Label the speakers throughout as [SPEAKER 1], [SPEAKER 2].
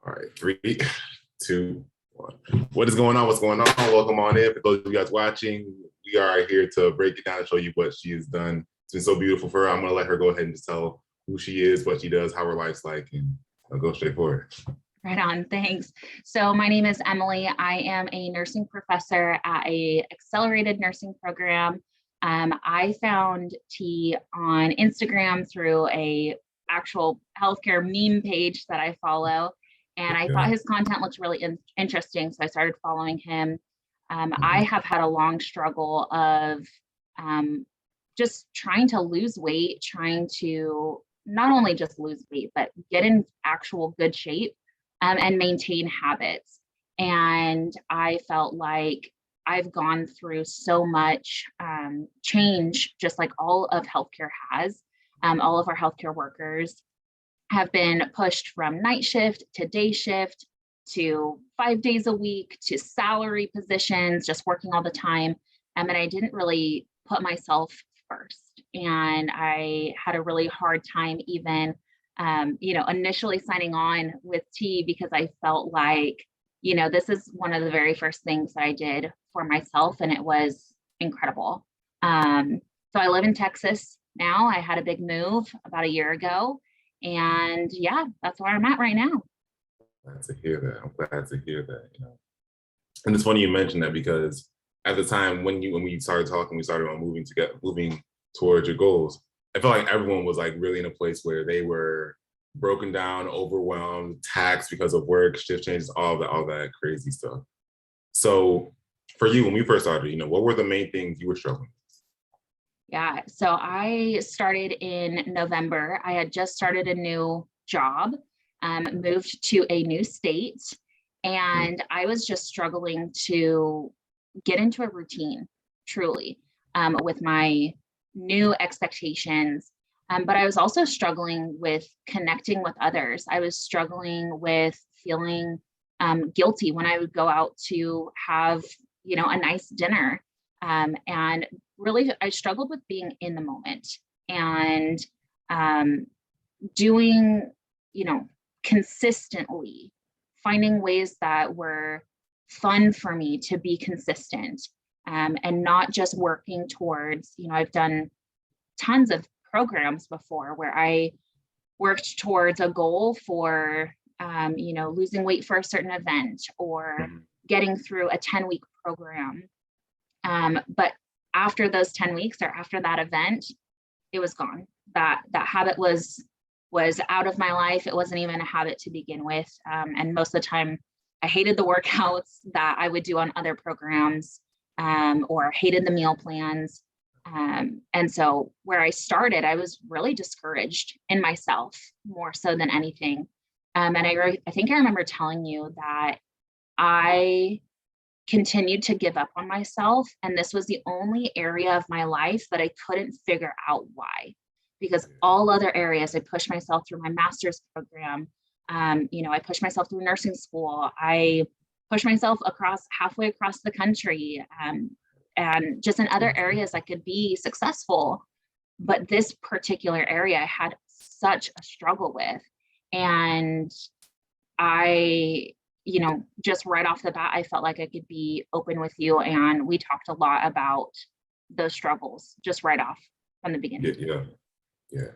[SPEAKER 1] All right, three, two, one. What is going on? What's going on? Welcome on in. For those of you guys watching, we are here to break it down and show you what she has done. It's been so beautiful for her. I'm going to let her go ahead and just tell who she is, what she does, how her life's like, and I'll go straight forward.
[SPEAKER 2] Right on, thanks. So my name is Emily. I am a nursing professor at a accelerated nursing program. I found T on Instagram through a actual healthcare meme page that I follow. And I thought his content looked really interesting, so I started following him. I have had a long struggle of just trying to lose weight, trying to not only just lose weight, but get in actual good shape and maintain habits. And I felt like I've gone through so much change, just like all of healthcare has. All of our healthcare workers have been pushed from night shift to day shift to 5 days a week to salary positions, just working all the time. And I didn't really put myself first. And I had a really hard time even, initially signing on with T, because I felt like, this is one of the very first things that I did for myself, and it was incredible. So I live in Texas now. I had a big move about a year ago. And yeah, that's where I'm at right now.
[SPEAKER 1] Glad to hear that. I'm glad to hear that. And it's funny you mentioned that, because at the time when we started talking, we started on moving towards your goals. I felt like everyone was like really in a place where they were broken down, overwhelmed, taxed because of work, shift changes, all that crazy stuff. So for you, when we first started, what were the main things you were struggling with?
[SPEAKER 2] Yeah, so I started in November. I had just started a new job, moved to a new state, and I was just struggling to get into a routine, truly, with my new expectations. But I was also struggling with connecting with others. I was struggling with feeling guilty when I would go out to have, a nice dinner. And really, I struggled with being in the moment and doing, consistently, finding ways that were fun for me to be consistent and not just working towards, I've done tons of programs before where I worked towards a goal for, losing weight for a certain event or getting through a 10-week program. But after those 10 weeks or after that event, it was gone. That habit was out of my life. It wasn't even a habit to begin with. And most of the time, I hated the workouts that I would do on other programs or hated the meal plans. And so where I started, I was really discouraged in myself more so than anything. And I think I remember telling you that I continued to give up on myself. And this was the only area of my life that I couldn't figure out why, because all other areas, I pushed myself through my master's program. I pushed myself through nursing school. I pushed myself halfway across the country. And just in other areas I could be successful. But this particular area I had such a struggle with. And I, just right off the bat, I felt like I could be open with you. And we talked a lot about those struggles just right off from the beginning.
[SPEAKER 1] Yeah.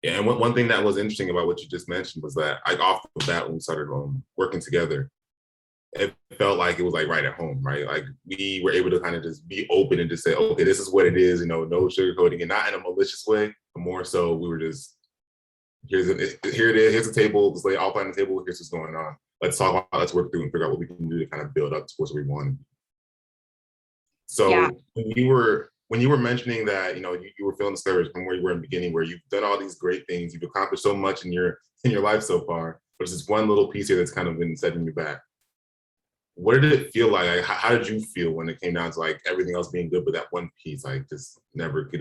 [SPEAKER 1] And one thing that was interesting about what you just mentioned was that off of that, when we started working together, it felt like it was like right at home, right? Like we were able to kind of just be open and just say, okay, this is what it is, no sugarcoating, and not in a malicious way, but more so we were just, here it is, here's the table, let's lay it all on the table, here's what's going on. Let's talk about, let's work through and figure out what we can do to kind of build up towards where we want to be. So yeah. when you were mentioning that, you were feeling discouraged from where you were in the beginning, where you've done all these great things, you've accomplished so much in your life so far, but it's just one little piece here that's kind of been setting you back. What did it feel like? How did you feel when it came down to like everything else being good, but that one piece, like just never could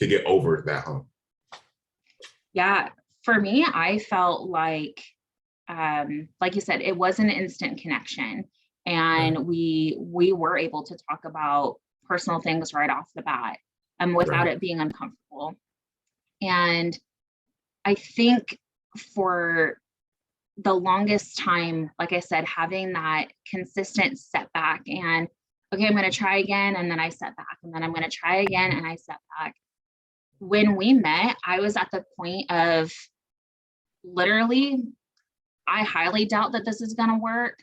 [SPEAKER 1] get over that hump?
[SPEAKER 2] Yeah, for me, I felt like you said, it was an instant connection, and we were able to talk about personal things right off the bat, without it being uncomfortable. And I think for the longest time, like I said, having that consistent setback and, okay, I'm going to try again. And then I set back, and then I'm going to try again. And I set back. When we met, I was at the point of literally, I highly doubt that this is going to work,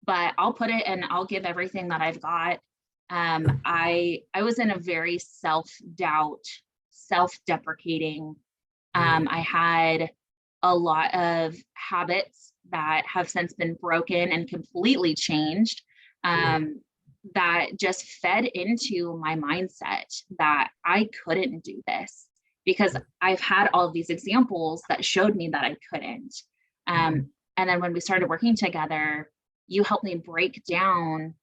[SPEAKER 2] but I'll put it and I'll give everything that I've got. I was in a very self-doubt, self-deprecating. I had a lot of habits that have since been broken and completely changed, that just fed into my mindset that I couldn't do this, because I've had all of these examples that showed me that I couldn't. And then when we started working together, you helped me break down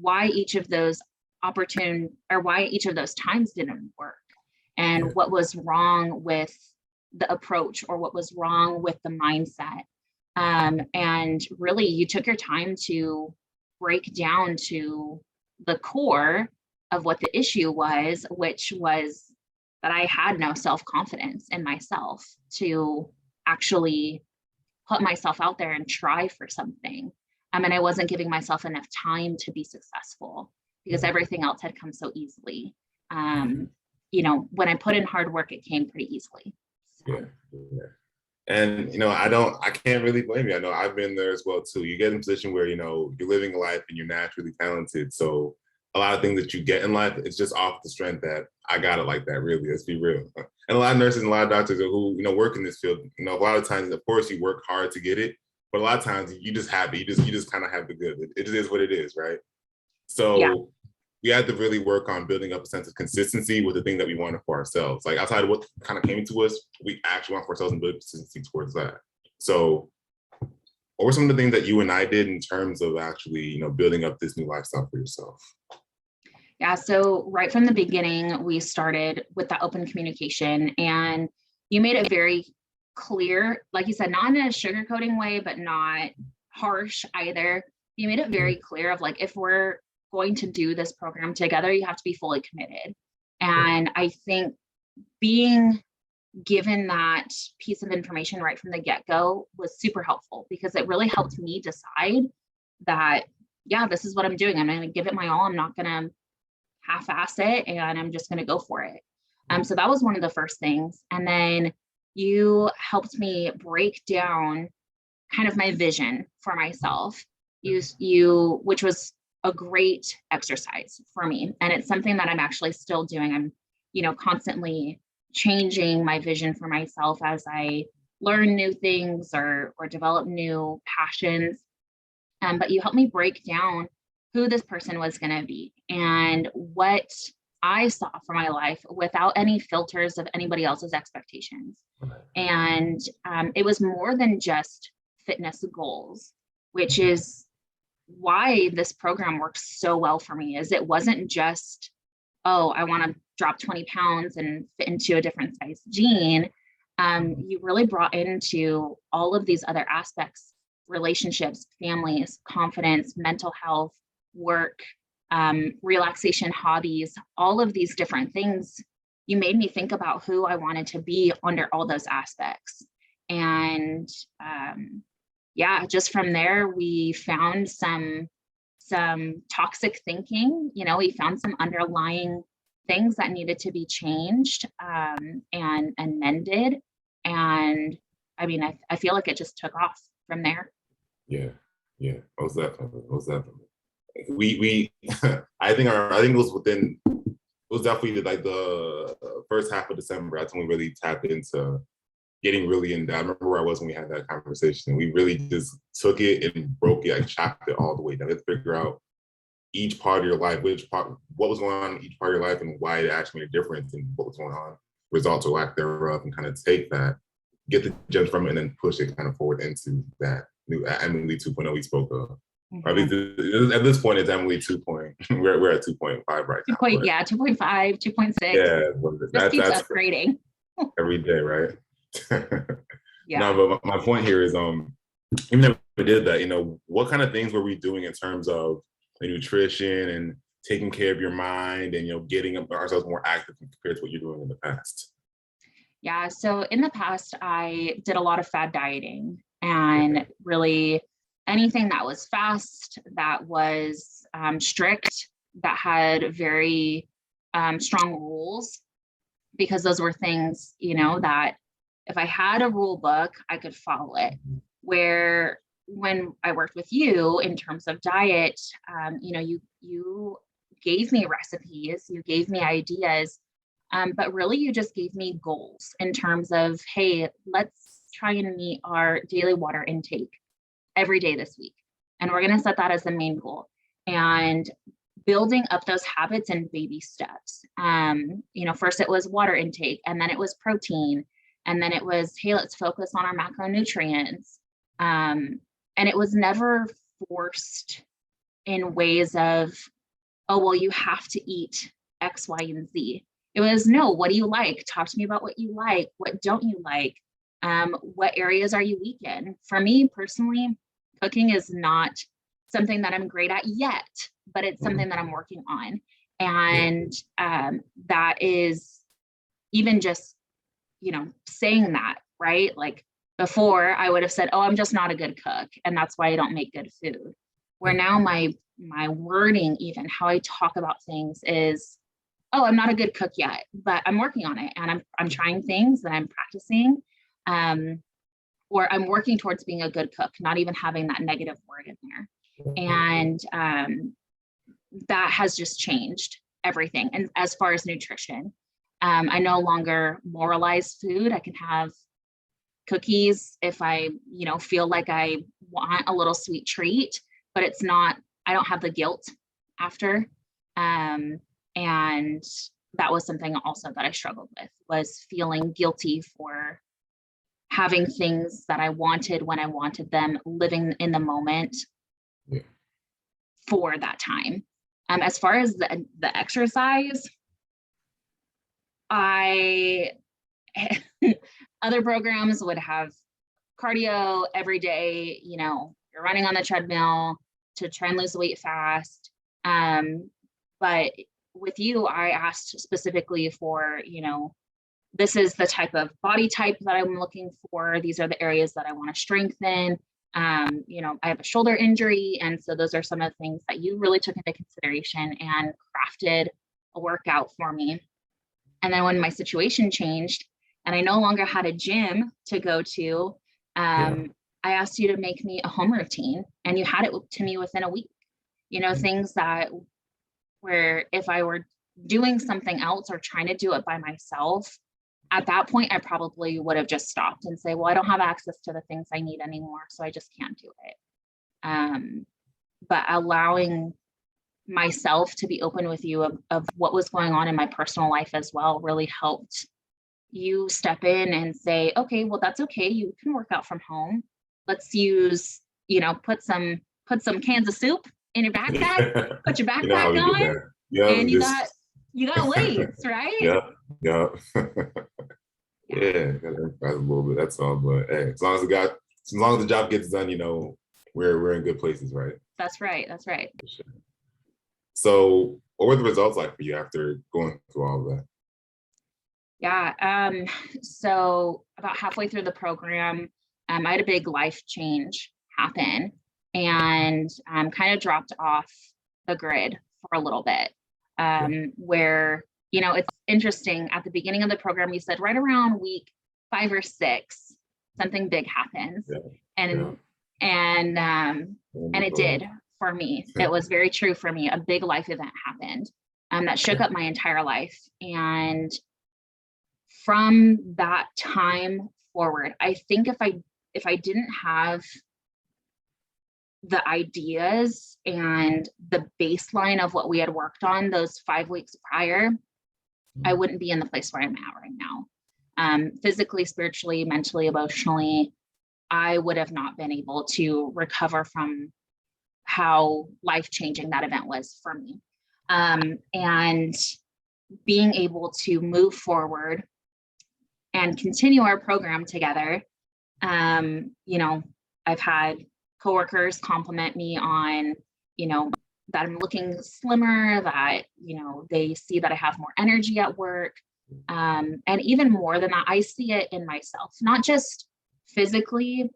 [SPEAKER 2] why each of those why each of those times didn't work, and what was wrong with the approach, or what was wrong with the mindset. And really, you took your time to break down to the core of what the issue was, which was that I had no self-confidence in myself to actually put myself out there and try for something. And I wasn't giving myself enough time to be successful, because everything else had come so easily. You know, when I put in hard work, it came pretty easily. So.
[SPEAKER 1] Yeah. And, I can't really blame you. I know I've been there as well too. You get in a position where, you're living a life and you're naturally talented. So a lot of things that you get in life, it's just off the strength that I got it like that, really, let's be real. And a lot of nurses and a lot of doctors who, work in this field, a lot of times, of course, you work hard to get it, but a lot of times you just have it. You just kind of have the good. It just is what it is, right? So we had to really work on building up a sense of consistency with the thing that we wanted for ourselves. Like outside of what kind of came to us, we actually want for ourselves and build consistency towards that. So what were some of the things that you and I did in terms of actually, building up this new lifestyle for yourself?
[SPEAKER 2] Yeah, so right from the beginning, we started with that open communication, and you made it very clear, like you said, not in a sugarcoating way, but not harsh either. You made it very clear of like, if we're going to do this program together, you have to be fully committed. And I think being given that piece of information right from the get-go was super helpful, because it really helped me decide that, yeah, this is what I'm doing. I'm going to give it my all. I'm not going to half-ass it, and I'm just going to go for it. So that was one of the first things. And then you helped me break down kind of my vision for myself, which was a great exercise for me. And it's something that I'm actually still doing. I'm, constantly changing my vision for myself as I learn new things or develop new passions. But you helped me break down who this person was going to be and what I saw for my life without any filters of anybody else's expectations. And it was more than just fitness goals, which is why this program works so well for me. Is it wasn't just, oh, I want to drop 20 pounds and fit into a different size jean. You really brought into all of these other aspects: relationships, families, confidence, mental health, work, relaxation, hobbies, all of these different things. You made me think about who I wanted to be under all those aspects. And just from there, we found some toxic thinking. We found some underlying things that needed to be changed and mended. And I feel like it just took off from there.
[SPEAKER 1] Yeah, most definitely. We I think it was definitely like the first half of December. That's when we really tapped into getting really in depth. I remember where I was when we had that conversation. We really just took it and broke it, like chopped it all the way down. Let's figure out each part of your life, what was going on in each part of your life, and why it actually made a difference in what was going on, results or lack thereof, and kind of take that, get the gems from it, and then push it kind of forward into that new Emily 2.0 we spoke of. Mm-hmm. Or at least at this point, it's Emily 2.0. We're at 2.5 right now.
[SPEAKER 2] 2.5, 2.6.
[SPEAKER 1] Yeah,
[SPEAKER 2] that's upgrading
[SPEAKER 1] every day, right?
[SPEAKER 2] Yeah.
[SPEAKER 1] No, but my point here is, even if we did that, what kind of things were we doing in terms of nutrition and taking care of your mind and getting ourselves more active compared to what you're doing in the past?
[SPEAKER 2] Yeah, so in the past, I did a lot of fad dieting, and really anything that was fast, that was strict, that had very strong rules, because those were things, that if I had a rule book, I could follow it. Where when I worked with you in terms of diet, you gave me recipes, you gave me ideas, but really you just gave me goals in terms of, hey, let's try and meet our daily water intake every day this week. And we're going to set that as the main goal. And building up those habits in baby steps. First it was water intake, and then it was protein. And then it was, hey, let's focus on our macronutrients. And it was never forced in ways of, oh, well, you have to eat X, Y, and Z. It was, no, what do you like? Talk to me about what you like. What don't you like? What areas are you weak in? For me personally, cooking is not something that I'm great at yet, but it's something that I'm working on. And that is even just, saying that, right? Like before I would have said, oh, I'm just not a good cook, and that's why I don't make good food. Where now my wording, even how I talk about things is, oh, I'm not a good cook yet, but I'm working on it, and I'm trying things and I'm practicing, or I'm working towards being a good cook, not even having that negative word in there. And that has just changed everything. And as far as nutrition, I no longer moralize food. I can have cookies if I, feel like I want a little sweet treat, but it's not, I don't have the guilt after. And that was something also that I struggled with, was feeling guilty for having things that I wanted when I wanted them, living in the moment for that time. As far as the exercise, other programs would have cardio every day, you're running on the treadmill to try and lose weight fast. But with you, I asked specifically for, this is the type of body type that I'm looking for. These are the areas that I want to strengthen. I have a shoulder injury. And so those are some of the things that you really took into consideration and crafted a workout for me. And then when my situation changed and I no longer had a gym to go to, I asked you to make me a home routine, and you had it to me within a week. Things that where if I were doing something else or trying to do it by myself, at that point, I probably would have just stopped and say, well, I don't have access to the things I need anymore, so I just can't do it. But allowing myself to be open with you of what was going on in my personal life as well really helped you step in and say, okay, well, that's okay. You can work out from home. Let's use, put some cans of soup in your backpack, put your backpack on, and you got weights, right?
[SPEAKER 1] Yeah. Yeah, gotta improvise a little bit. That's all. But hey, as long as the job gets done, we're in good places, right?
[SPEAKER 2] That's right. That's right.
[SPEAKER 1] Sure. So, what were the results like for you after going through all of that?
[SPEAKER 2] Yeah. So about halfway through the program, I had a big life change happen, and kind of dropped off the grid for a little bit. Where it's interesting. At the beginning of the program, you said right around week 5 or 6, something big happens, and it did for me. It was very true for me. A big life event happened that shook up my entire life, and from that time forward, I think if I didn't have the ideas and the baseline of what we had worked on those 5 weeks prior, I wouldn't be in the place where I'm at right now. Physically, spiritually, mentally, emotionally, I would have not been able to recover from how life-changing that event was for me. And being able to move forward and continue our program together. I've had coworkers compliment me on, that I'm looking slimmer, that, they see that I have more energy at work. And even more than that, I see it in myself, not just physically,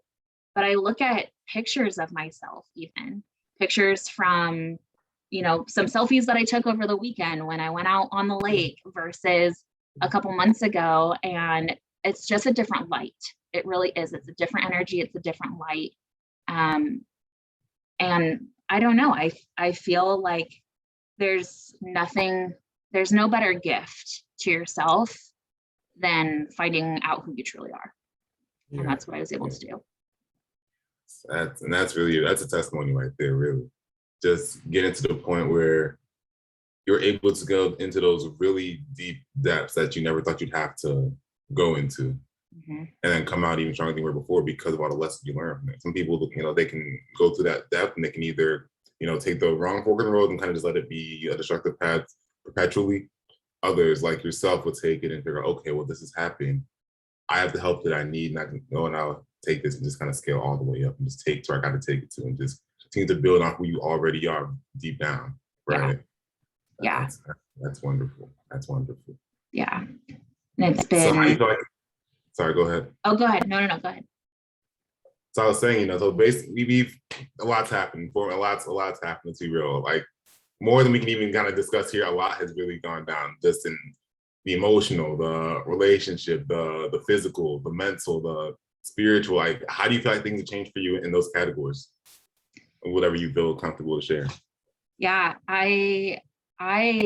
[SPEAKER 2] but I look at pictures of myself, even pictures from, some selfies that I took over the weekend when I went out on the lake versus a couple months ago. And it's just a different light. It really is. It's a different energy. It's a different light. And I don't know. I feel like there's no better gift to yourself than finding out who you truly are.
[SPEAKER 1] Yeah.
[SPEAKER 2] And that's what I was able to do.
[SPEAKER 1] That's a testimony right there, really. Just getting to the point where you're able to go into those really deep depths that you never thought you'd have to go into. And then come out even stronger than you were before because of all the lessons you learned from it. Some people, they can go through that depth and they can either, take the wrong fork in the road and kind of just let it be a destructive path perpetually. Others, like yourself, will take it and figure, okay, well, this is happening. I have the help that I need, and I can go and I'll take this and just kind of scale all the way up and just take to where I got to take it to, and just continue to build on who you already are deep down, right?
[SPEAKER 2] Yeah.
[SPEAKER 1] That's wonderful. That's wonderful.
[SPEAKER 2] Yeah. And it's been.
[SPEAKER 1] So how you feel like? Sorry, go ahead.
[SPEAKER 2] Oh, go ahead. No, go ahead.
[SPEAKER 1] So I was saying, so basically, we've a lot's happened. A lot's happened, to be real. Like more than we can even kind of discuss here. A lot has really gone down, just in the emotional, the relationship, the physical, the mental, the spiritual. Like, how do you feel like things have changed for you in those categories? Whatever you feel comfortable to share.
[SPEAKER 2] Yeah, I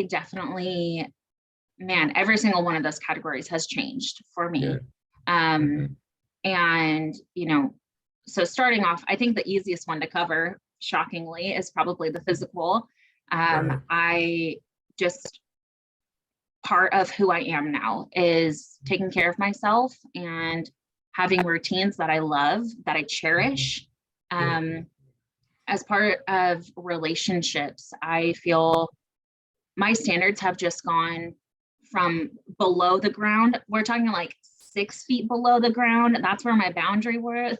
[SPEAKER 2] definitely, man, every single one of those categories has changed for me.
[SPEAKER 1] Yeah.
[SPEAKER 2] And, so starting off, I think the easiest one to cover, shockingly, is probably the physical. I just, part of who I am now is taking care of myself and having routines that I love, that I cherish. As part of relationships, I feel my standards have just gone from below the ground. We're talking like 6 feet below the ground. That's where my boundary was,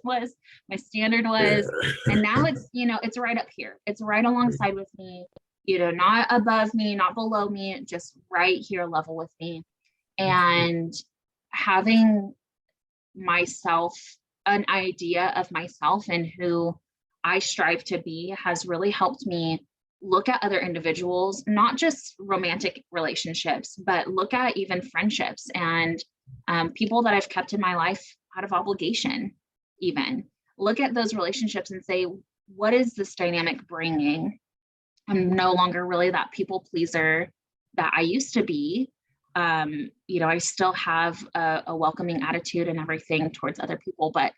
[SPEAKER 2] my standard was. And now it's, it's right up here. It's right alongside with me, not above me, not below me, just right here level with me. And having myself, an idea of myself and who I strive to be has really helped me look at other individuals, not just romantic relationships, but look at even friendships and people that I've kept in my life out of obligation. Even look at those relationships and say, what is this dynamic bringing? I'm no longer really that people pleaser that I used to be. I still have a welcoming attitude and everything towards other people, but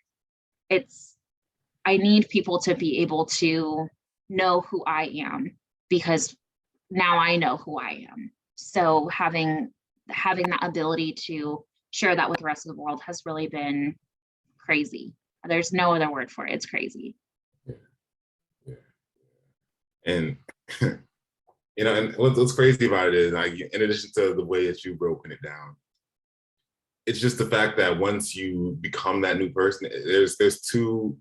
[SPEAKER 2] I need people to be able to know who I am, because now I know who I am. So having that ability to share that with the rest of the world has really been crazy. There's no other word for it. It's crazy.
[SPEAKER 1] Yeah. And and what's crazy about it is, like, in addition to the way that you've broken it down, it's just the fact that once you become that new person, there's two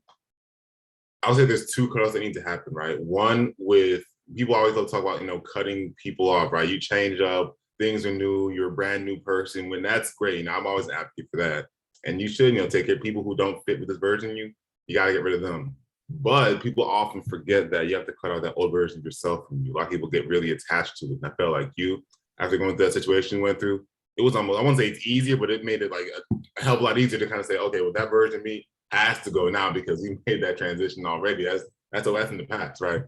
[SPEAKER 1] cutoffs that need to happen, right? One, with people always love to talk about, cutting people off, right? You change up, things are new, you're a brand new person. When that's great, I'm always an advocate for that. And you should, take care of people who don't fit with this version of you. You got to get rid of them. But people often forget that you have to cut out that old version of yourself from you. A lot of people get really attached to it. And I felt like you, after going through that situation you went through, it was almost, I wouldn't say it's easier, but it made it like a hell of a lot easier to kind of say, okay, well, that version of me has to go now because you made that transition already. That's in the past, right?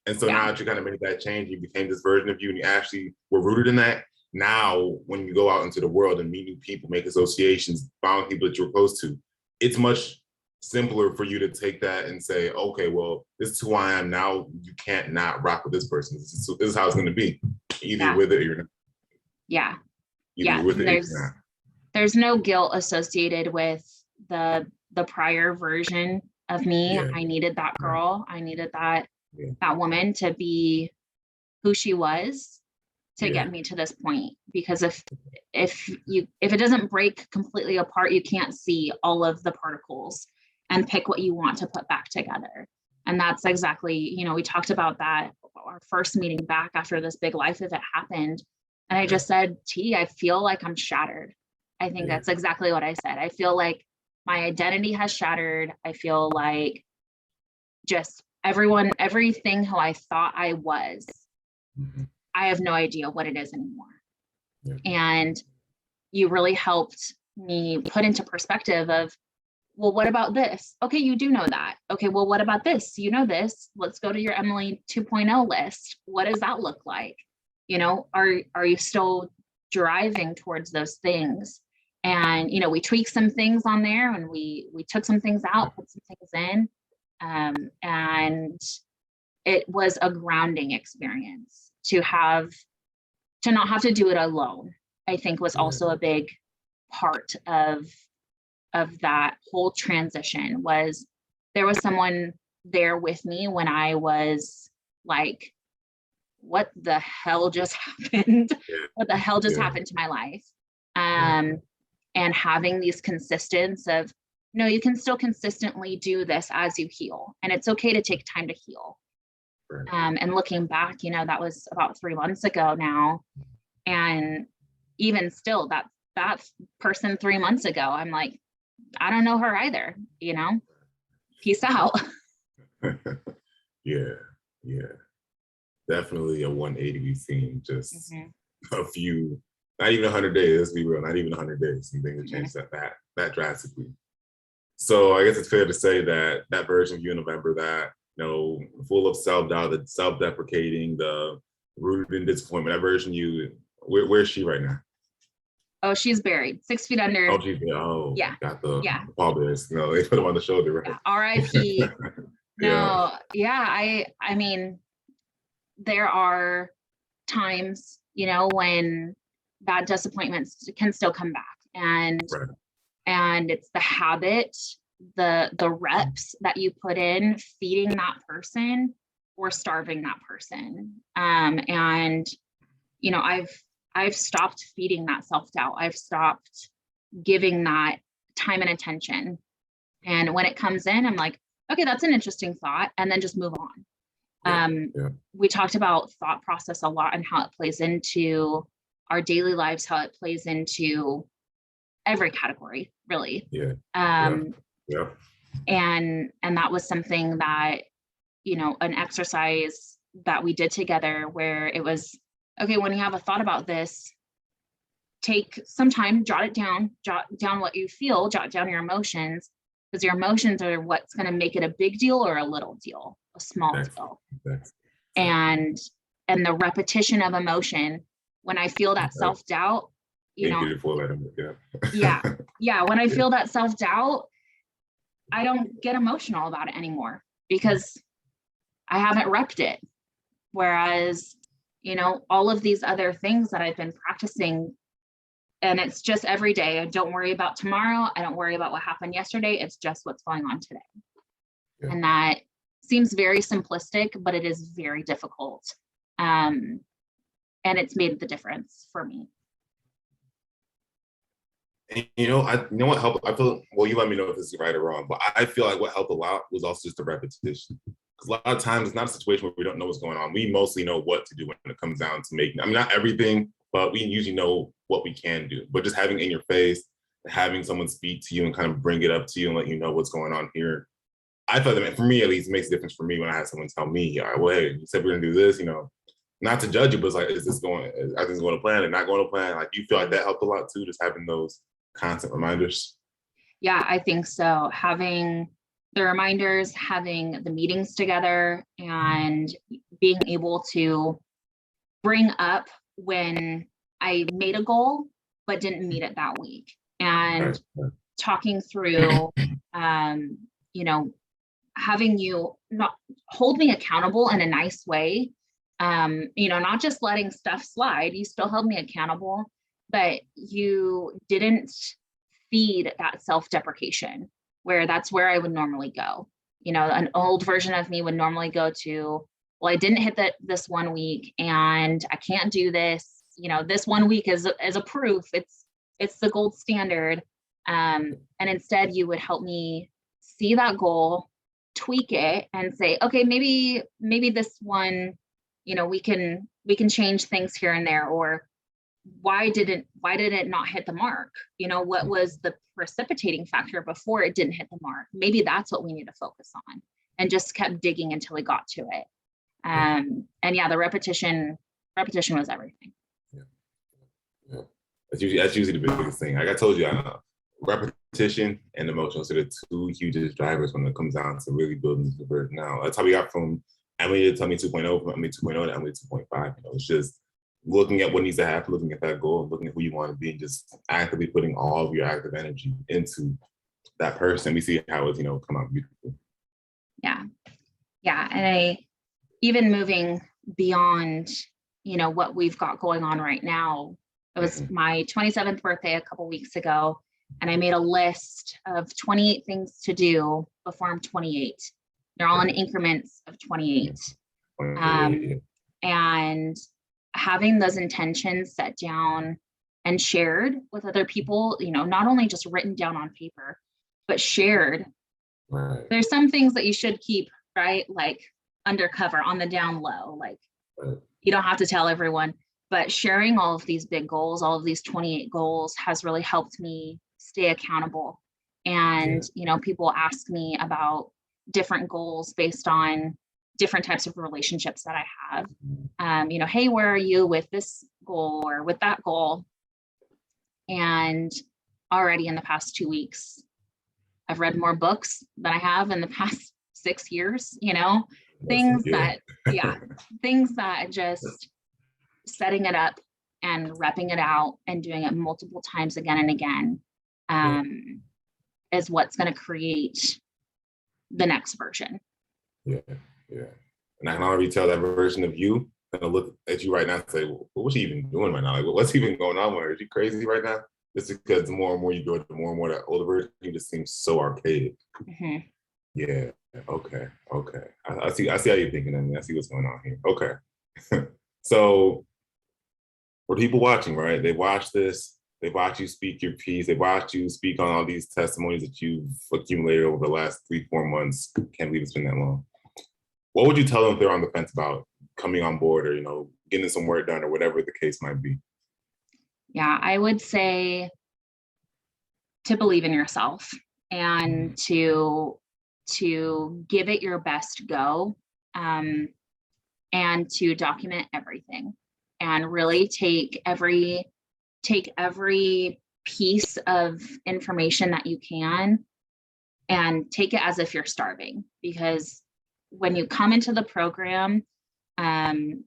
[SPEAKER 1] And so now that you kind of made that change, you became this version of you, and you actually were rooted in that. Now, when you go out into the world and meet new people, make associations, find people that you're close to, it's much simpler for you to take that and say, okay, well, this is who I am now. You can't not rock with this person. This is how it's going to be, either with it or you're not.
[SPEAKER 2] Yeah.
[SPEAKER 1] With it,
[SPEAKER 2] there's no guilt associated with the prior version of me. Yeah. I needed that girl. I needed that woman to be who she was to get me to this point. Because if it doesn't break completely apart, you can't see all of the particles and pick what you want to put back together. And that's exactly, we talked about that, our first meeting back after this big life event happened. And I just said, T, I feel like I'm shattered. I think that's exactly what I said. I feel like my identity has shattered. I feel like just everything who I thought I was, I have no idea what it is anymore.
[SPEAKER 1] Yeah.
[SPEAKER 2] And you really helped me put into perspective of, well, what about this? Okay, you do know that. Okay, well, what about this? You know this. Let's go to your Emily 2.0 list. What does that look like? You know, are you still driving towards those things? And, you know, we tweaked some things on there, and we took some things out, put some things in. And it was a grounding experience to not have to do it alone. I think was also a big part of that whole transition. Was there was someone there with me when I was like, what the hell just happened? What the hell just happened to my life? And having these consistence of, no, you can still consistently do this as you heal, and it's okay to take time to heal. And looking back, you know, that was about 3 months ago now, and even still, that person 3 months ago, I'm like, I don't know her either, you know, peace out.
[SPEAKER 1] Yeah. Definitely a 180 we've seen, just a few, not even 100 days, let's be real, not even 100 days, and things have changed that drastically. So I guess it's fair to say that that version of you in November, that, you know, full of self-doubt, the self-deprecating, the rooted in disappointment, that version of you, where's she right now?
[SPEAKER 2] Oh, she's buried 6 feet under.
[SPEAKER 1] Oh, she's
[SPEAKER 2] yeah.
[SPEAKER 1] Got the pallbearers. No, they put him on the shoulder, right?
[SPEAKER 2] Yeah. R.I.P. No, I mean, there are times, you know, when that disappointment can still come back, and it's the habit, the reps that you put in feeding that person or starving that person. And you know, I've stopped feeding that self-doubt. I've stopped giving that time and attention. And when it comes in, I'm like, okay, that's an interesting thought, and then just move on. We talked about thought process a lot and how it plays into our daily lives, how it plays into every category, really. And that was something that, you know, an exercise that we did together, where it was, okay, when you have a thought about this, take some time, jot down what you feel, jot down your emotions, because your emotions are what's going to make it a big deal or a little deal, a small deal. And the repetition of emotion, when I feel that self-doubt, you know, when I feel that self-doubt, I don't get emotional about it anymore because I haven't repped it. Whereas, you know, all of these other things that I've been practicing, and it's just every day. I don't worry about tomorrow. I don't worry about what happened yesterday. It's just what's going on today. And that seems very simplistic, but it is very difficult. And it's made the difference for me.
[SPEAKER 1] And you know what helped? I feel, well, you let me know if this is right or wrong, but I feel like what helped a lot was also just the repetition. Because a lot of times it's not a situation where we don't know what's going on. We mostly know what to do when it comes down to making, I mean, not everything, but we usually know what we can do. But just having it in your face, having someone speak to you and kind of bring it up to you and let you know what's going on here, I thought that, for me at least, it makes a difference for me when I had someone tell me, all right, well, hey, you said we're gonna do this, you know, not to judge you, but it's like, is everything's going to plan and not going to plan? Like, you feel like that helped a lot too, just having those constant reminders?
[SPEAKER 2] Yeah, I think so. Having the reminders, having the meetings together, and being able to bring up when I made a goal but didn't meet it that week, and talking through, you know, having you not hold me accountable in a nice way, you know, not just letting stuff slide. You still held me accountable, but you didn't feed that self-deprecation, where that's where I would normally go. You know, an old version of me would normally go to, well, I didn't hit this 1 week and I can't do this. You know, this 1 week is a proof. It's the gold standard. And instead you would help me see that goal, tweak it, and say, okay, maybe this one, you know, we can change things here and there, or why did it not hit the mark? You know, what was the precipitating factor before it didn't hit the mark? Maybe that's what we need to focus on, and just kept digging until we got to it. And yeah, the repetition was everything.
[SPEAKER 1] Yeah. That's usually the biggest thing. Like I told you, repetition and emotions are the two hugest drivers when it comes down to really building the bird. Now, that's how we got from Emily to Tummy 2.0, from Emily 2.0 to Emily 2.5. You know, it's just looking at what needs to happen, looking at that goal, looking at who you want to be, and just actively putting all of your active energy into that person. We see how it's, you know, come out beautiful.
[SPEAKER 2] Yeah. And even moving beyond, you know, what we've got going on right now. It was my 27th birthday a couple weeks ago, and I made a list of 28 things to do before I'm 28. They're all in increments of 28. And having those intentions set down and shared with other people, you know, not only just written down on paper, but shared.
[SPEAKER 1] Right.
[SPEAKER 2] There's some things that you should keep, right? Like undercover, on the down low, like you don't have to tell everyone. But sharing all of these big goals, all of these 28 goals, has really helped me stay accountable. And, you know, people ask me about different goals based on different types of relationships that I have. You know, hey, where are you with this goal or with that goal? And already in the past 2 weeks, I've read more books than I have in the past 6 years, you know, things that just setting it up and repping it out and doing it multiple times again and again is what's going to create the next version.
[SPEAKER 1] Yeah. And I can already tell that version of you gonna look at you right now and say, well, what's she even doing right now? Like, what's even going on with her? Is she crazy right now? Just because the more and more you do it, the more and more that older version you just seems so archaic. Yeah. Okay. I see how you're thinking. I mean, I see what's going on here. Okay. So for people watching, right? They watch this. They watch you speak your piece. They watch you speak on all these testimonies that you've accumulated over the last 3-4 months. Can't believe it's been that long. What would you tell them if they're on the fence about coming on board, or, you know, getting some work done, or whatever the case might be?
[SPEAKER 2] Yeah, I would say to believe in yourself and to give it your best go, and to document everything, and really take every piece of information that you can and take it as if you're starving. Because when you come into the program and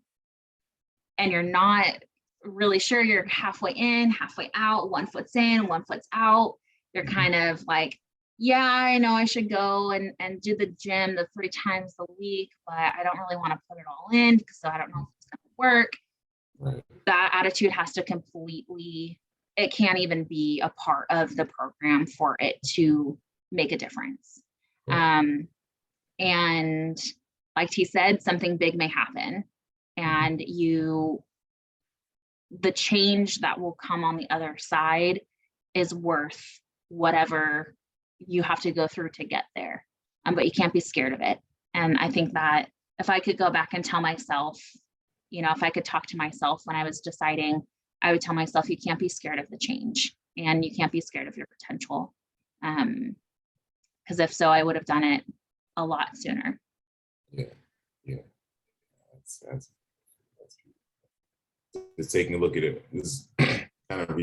[SPEAKER 2] you're not really sure, you're halfway in, halfway out, 1 foot's in, 1 foot's out, you're kind of like, yeah, I know I should go and do the gym the 3 times a week, but I don't really want to put it all in because I don't know if it's going to work.
[SPEAKER 1] Right.
[SPEAKER 2] That attitude has to it can't even be a part of the program for it to make a difference. Right. And like T said, something big may happen, and the change that will come on the other side is worth whatever you have to go through to get there. But you can't be scared of it. And I think that if I could go back and tell myself, you know, if I could talk to myself when I was deciding, I would tell myself, you can't be scared of the change, and you can't be scared of your potential. Because if so, I would have done it a lot sooner.
[SPEAKER 1] Yeah. That's just taking a look at it. This is kind of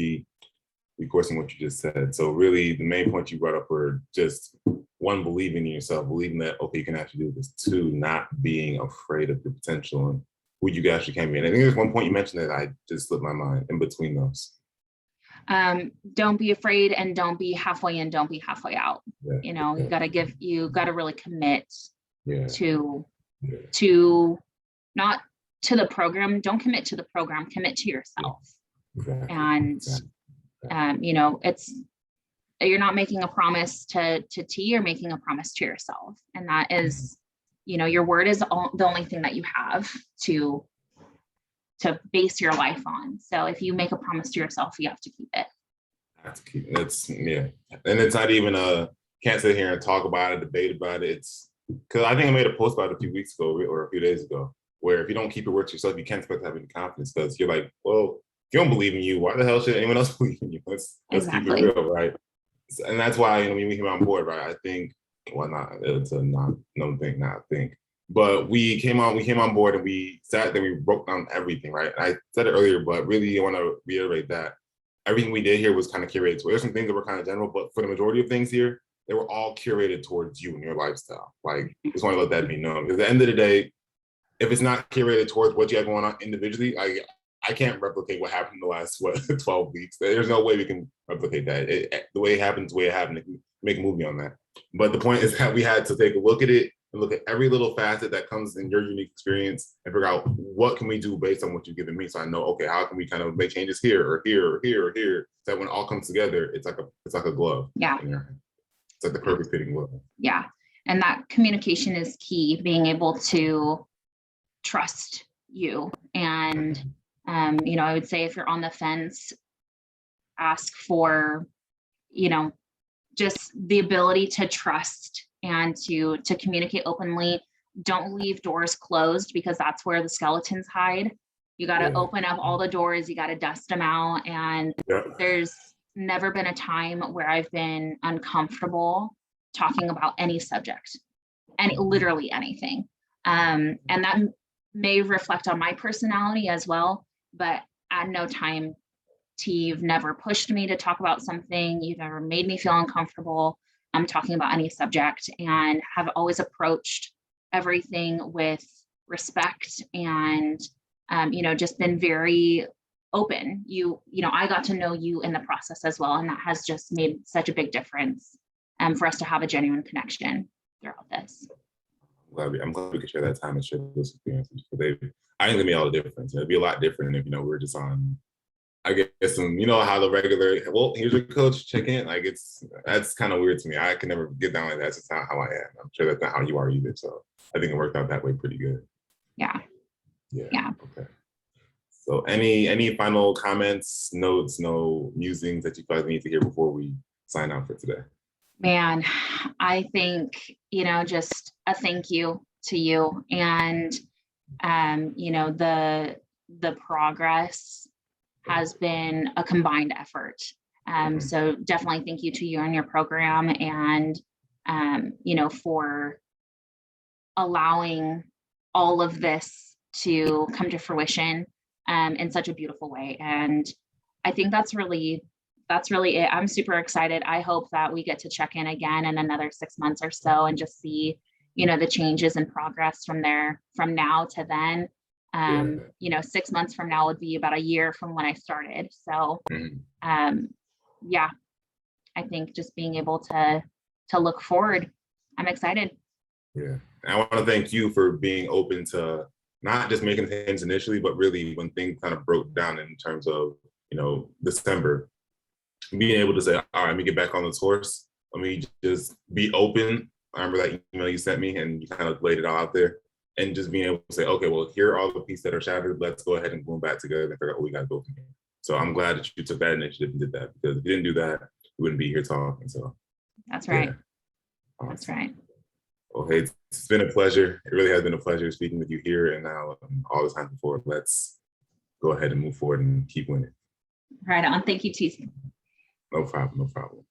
[SPEAKER 1] reinforcing what you just said. So really, the main points you brought up were just, 1, believing in yourself, believing that, okay, you can actually do this. 2, not being afraid of your potential and who you actually can be. And I think there's one point you mentioned that I just slipped my mind in between those.
[SPEAKER 2] Don't be afraid, and don't be halfway in, don't be halfway out. You know, you got to really commit to not to the program. Don't commit to the program, commit to yourself. And you know, you're not making a promise to T, you're making a promise to yourself. And that is, you know, your word is the only thing that you have to base your life on. So if you make a promise to yourself, you have to keep it. And it's not even can't sit here and talk about it, debate about it. It's because I think I made a post about it a few weeks ago or a few days ago, where if you don't keep your word to yourself, you can't expect to have any confidence, because you're like, well,
[SPEAKER 1] you don't believe in you, why the hell should anyone else believe in you? Let's keep it
[SPEAKER 2] Exactly.
[SPEAKER 1] real, right? And that's why, you know, when we came on board, right? I think, well, not it's a not no thing, not a thing. But we came on board and we sat there, we broke down everything, right? I said it earlier, but really I want to reiterate that everything we did here was kind of curated. So there's some things that were kind of general, but for the majority of things here, they were all curated towards you and your lifestyle. Like, just want to let that be known. Because at the end of the day, if it's not curated towards what you have going on individually, I can't replicate what happened in the last 12 weeks. There's no way we can replicate that. The way it happens, the way it happened, make a movie on that. But the point is that we had to take a look at it and look at every little facet that comes in your unique experience and figure out what can we do based on what you've given me. So I know, okay, how can we kind of make changes here or here or here or here? So that when it all comes together, it's like a glove.
[SPEAKER 2] Yeah.
[SPEAKER 1] It's like the perfect fitting glove.
[SPEAKER 2] Yeah. And that communication is key, being able to trust you. And, you know, I would say if you're on the fence, ask for, you know, just the ability to trust and to communicate openly. Don't leave doors closed, because that's where the skeletons hide. You got to open up all the doors, you got to dust them out. And there's never been a time where I've been uncomfortable talking about any subject, literally anything. And that may reflect on my personality as well, but at no time, T, you've never pushed me to talk about something. You've never made me feel uncomfortable. I'm talking about any subject, and have always approached everything with respect and, you know, just been very open. You know, I got to know you in the process as well. And that has just made such a big difference for us to have a genuine connection throughout this.
[SPEAKER 1] I'm glad we could share that time and share those experiences. I think it'd be all the difference. It'd be a lot different if, you know, we're just on, I guess, some, you know, how the regular, well, here's your coach, check in. Like, that's kind of weird to me. I can never get down like that. That's just not how I am. I'm sure that's not how you are either. So I think it worked out that way pretty good.
[SPEAKER 2] Yeah.
[SPEAKER 1] Yeah. Okay. So any final comments, notes, no musings that you guys need to hear before we sign out for today?
[SPEAKER 2] Man, I think, you know, just a thank you to you. And, you know, the progress has been a combined effort. So definitely thank you to you and your program, and, you know, for allowing all of this to come to fruition in such a beautiful way. And I think that's really it. I'm super excited. I hope that we get to check in again in another 6 months or so and just see, you know, the changes and progress from now to then. You know, 6 months from now would be about a year from when I started. So, yeah, I think just being able to look forward, I'm excited.
[SPEAKER 1] Yeah. And I want to thank you for being open to not just making things initially, but really when things kind of broke down in terms of, you know, December, being able to say, all right, let me get back on this horse. Let me just be open. I remember that email you sent me and you kind of laid it all out there. And just being able to say, okay, well, here are all the pieces that are shattered. Let's go ahead and boom back together and figure out what we got to go from here. So I'm glad that you took that initiative and did that, because if you didn't do that, we wouldn't be here talking. So
[SPEAKER 2] that's right. Yeah.
[SPEAKER 1] Awesome.
[SPEAKER 2] That's right.
[SPEAKER 1] Well, hey, it's been a pleasure. It really has been a pleasure speaking with you here and now all the time before. Let's go ahead and move forward and keep winning.
[SPEAKER 2] Right on. Thank you, T.
[SPEAKER 1] No problem. No problem.